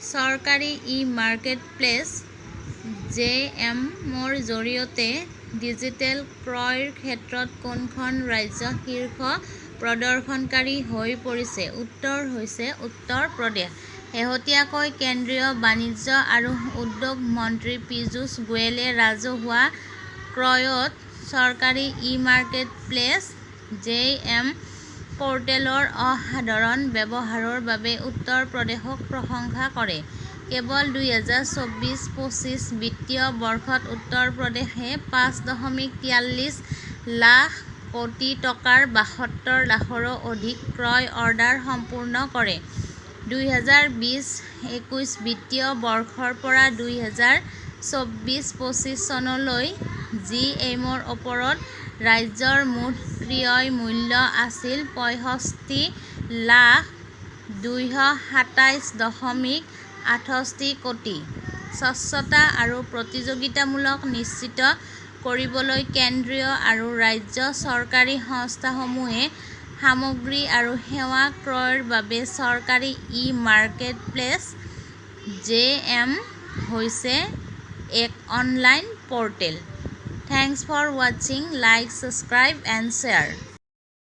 চৰকাৰী ই-মাৰ্কেটপ্লেচ (জেএম)ৰ জৰিয়তে ডিজিটেল ক্ৰয়ৰ ক্ষেত্ৰত কোনখন ৰাজ্য শীৰ্ষ প্ৰদৰ্শনকাৰী হৈ পৰিছে? উত্তৰ হৈছে উত্তৰ প্ৰদেশ। শেহতীয়াকৈ কেন্দ্ৰীয় বাণিজ্য আৰু উদ্যোগ মন্ত্ৰী পীয়ূষ গোয়েলে ৰাজহুৱা ক্ৰয়ত চৰকাৰী ই-মাৰ্কেটপ্লেচ (জেএম) প'ৰ্টেলৰ অসাধাৰণ ব্যৱহাৰৰ বাবে উত্তৰ প্ৰদেশক প্ৰশংসা কৰে। কেৱল 2024-25 বিত্তীয় বৰ্ষত উত্তৰ প্ৰদেশে 5.43 লাখ কোটি টকাৰ 72 লাখৰো অধিক ক্ৰয় অৰ্ডাৰ সম্পূৰ্ণ কৰে। 2020-21 বিত্তীয় বৰ্ষৰ পৰা 2024-25 চনলৈ জিএমৰ ওপৰত ৰাজ্যৰ মুঠ ক্ৰয় মূল্য আছিল 65,227.68 কোটি। স্বচ্ছতা আৰু প্ৰতিযোগিতামূলক নিশ্চিত কৰিবলৈ কেন্দ্ৰীয় আৰু ৰাজ্য চৰকাৰী সংস্থাসমূহে সামগ্ৰী আৰু সেৱা ক্ৰয়ৰ বাবে চৰকাৰী ই-মাৰ্কেটপ্লেচ (জেএম) হৈছে এক online portal. Thanks for watching. Like, subscribe and share.